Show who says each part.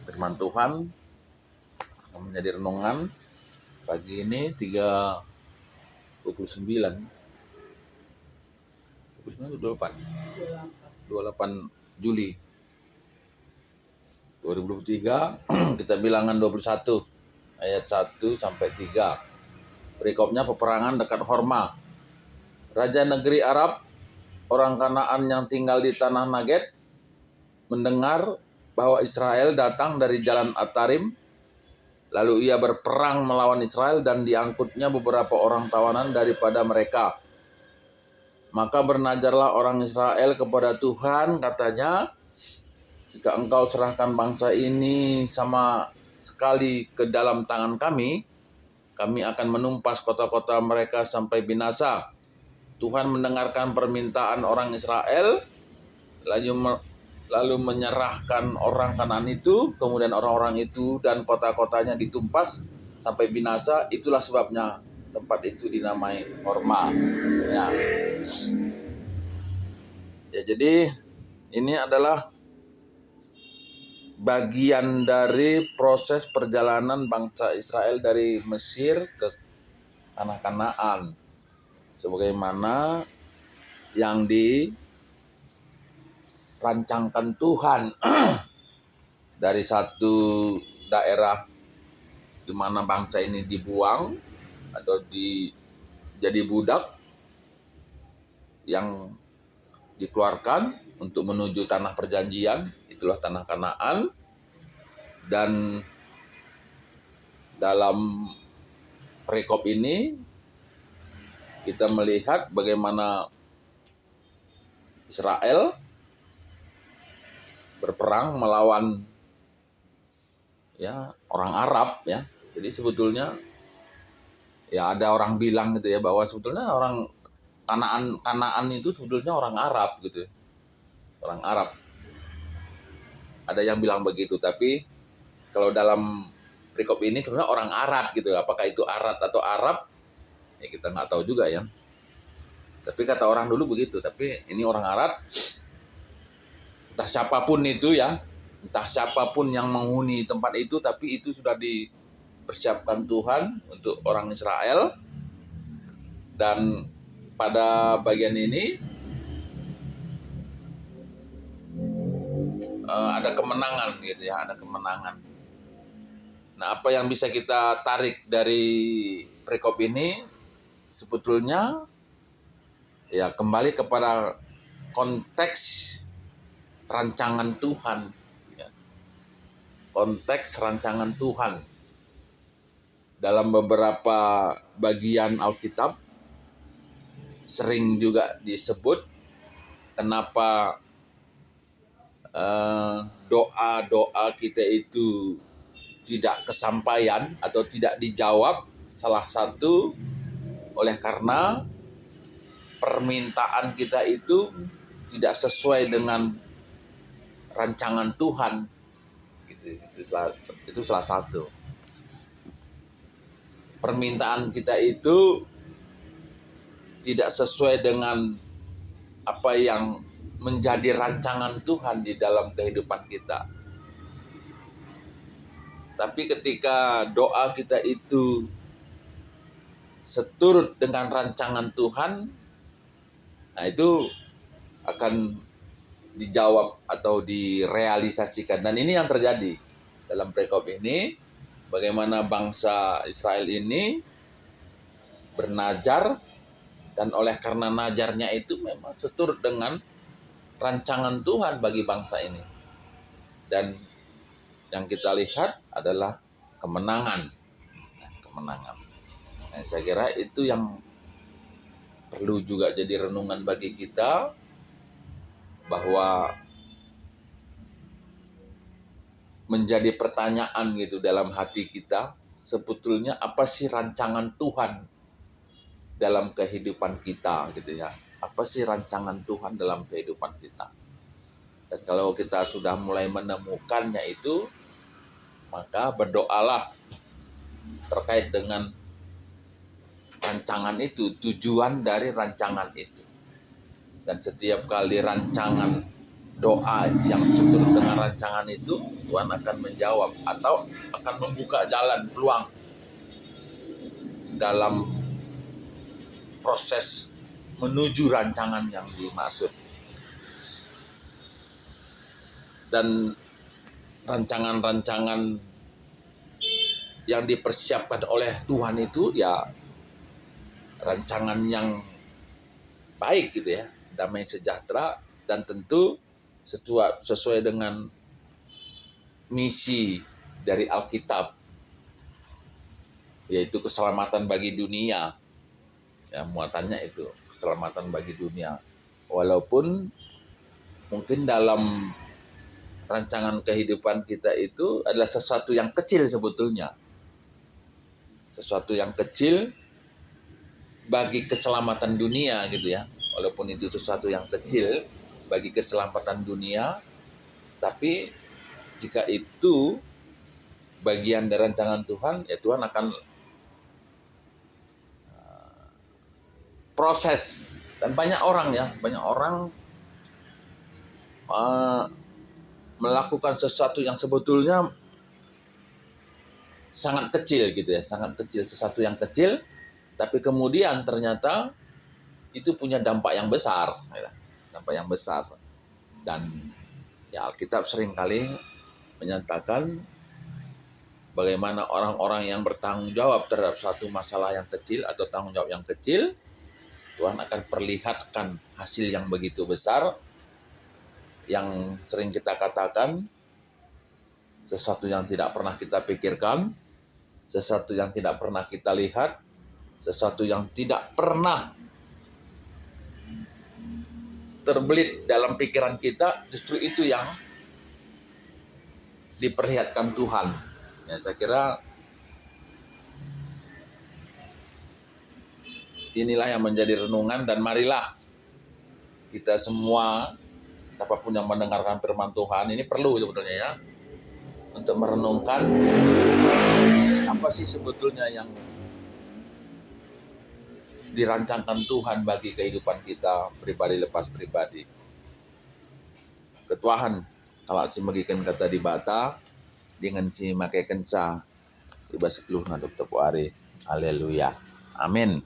Speaker 1: firman Tuhan yang menjadi renungan pagi ini 29 Juli 2023. Kita bilangan 21 ayat 1 sampai 3. Perikopnya peperangan dekat Horma. Raja negeri Arab, orang Kanaan yang tinggal di tanah Negev, mendengar bahwa Israel datang dari jalan Atarim. Lalu ia berperang melawan Israel dan diangkutnya beberapa orang tawanan daripada mereka. Maka bernajarlah orang Israel kepada Tuhan, katanya, jika engkau serahkan bangsa ini sama sekali ke dalam tangan kami akan menumpas kota-kota mereka sampai binasa. Tuhan mendengarkan permintaan orang Israel, lalu menyerahkan orang Kanaan itu, kemudian orang-orang itu dan kota-kotanya ditumpas sampai binasa. Itulah sebabnya tempat itu dinamai Horma. Ya, jadi ini adalah bagian dari proses perjalanan bangsa Israel dari Mesir ke tanah Kanaan, sebagaimana yang dirancangkan Tuhan dari satu daerah di mana bangsa ini dibuang atau jadi budak yang dikeluarkan untuk menuju tanah perjanjian, itulah tanah Kanaan. Dan dalam perikop ini kita melihat bagaimana Israel berperang melawan orang Arab ya. Jadi sebetulnya ada orang bilang gitu ya, bahwa sebetulnya orang Kanaan itu sebetulnya orang Arab gitu. Orang Arab. Ada yang bilang begitu, tapi kalau dalam perikop ini sebenarnya orang Arab gitu. Apakah itu Arab atau Arab? Ya kita nggak tahu juga ya. Tapi kata orang dulu begitu. Tapi ini orang Arab. Entah siapapun itu ya. Entah siapapun yang menghuni tempat itu. Tapi itu sudah dipersiapkan Tuhan untuk orang Israel. Dan pada bagian ini ada kemenangan gitu ya. Ada kemenangan. Nah, apa yang bisa kita tarik dari perikop ini sebetulnya ya kembali kepada konteks rancangan Tuhan. Ya. Konteks rancangan Tuhan. Dalam beberapa bagian Alkitab sering juga disebut kenapa doa-doa kita itu tidak kesampaian atau tidak dijawab. Salah satu oleh karena permintaan kita itu tidak sesuai dengan rancangan Tuhan. Itu salah satu. Permintaan kita itu tidak sesuai dengan apa yang menjadi rancangan Tuhan di dalam kehidupan kita. Tapi ketika doa kita itu seturut dengan rancangan Tuhan, nah itu akan dijawab atau direalisasikan. Dan ini yang terjadi dalam perikop ini. Bagaimana bangsa Israel ini bernajar, dan oleh karena najarnya itu memang seturut dengan rancangan Tuhan bagi bangsa ini. Dan yang kita lihat adalah kemenangan. Nah, saya kira itu yang perlu juga jadi renungan bagi kita, bahwa menjadi pertanyaan gitu dalam hati kita, sebetulnya apa sih rancangan Tuhan dalam kehidupan kita gitu ya. Apa sih rancangan Tuhan dalam kehidupan kita? Dan kalau kita sudah mulai menemukannya itu, maka berdoalah terkait dengan rancangan itu, tujuan dari rancangan itu. Dan setiap kali rancangan doa yang seturut dengan rancangan itu, Tuhan akan menjawab atau akan membuka jalan peluang dalam proses menuju rancangan yang dimaksud. Dan rancangan-rancangan yang dipersiapkan oleh Tuhan itu ya rancangan yang baik gitu ya, damai sejahtera, dan tentu sesuai dengan misi dari Alkitab, yaitu keselamatan bagi dunia. Ya, muatannya itu keselamatan bagi dunia. Walaupun mungkin dalam rancangan kehidupan kita itu adalah sesuatu yang kecil sebetulnya. Sesuatu yang kecil bagi keselamatan dunia gitu ya. Walaupun itu sesuatu yang kecil bagi keselamatan dunia, tapi jika itu bagian dari rancangan Tuhan, ya Tuhan akan proses. Dan banyak orang melakukan sesuatu yang sebetulnya sangat kecil gitu ya, sangat kecil, sesuatu yang kecil, tapi kemudian ternyata itu punya dampak yang besar, ya, dampak yang besar. Dan ya Alkitab seringkali menyatakan bagaimana orang-orang yang bertanggung jawab terhadap satu masalah yang kecil atau tanggung jawab yang kecil, Tuhan akan perlihatkan hasil yang begitu besar, yang sering kita katakan sesuatu yang tidak pernah kita pikirkan, sesuatu yang tidak pernah kita lihat, sesuatu yang tidak pernah terbelit dalam pikiran kita, justru itu yang diperlihatkan Tuhan. Ya, saya kira inilah yang menjadi renungan, dan marilah kita semua, siapapun yang mendengarkan firman Tuhan, ini perlu sebetulnya ya, untuk merenungkan apa sih sebetulnya yang dirancangkan Tuhan bagi kehidupan kita pribadi lepas pribadi. Ketuahan kalau si magikan kata di bata dengan si makai kenca iba 10 na dokter hari. Haleluya. Amin.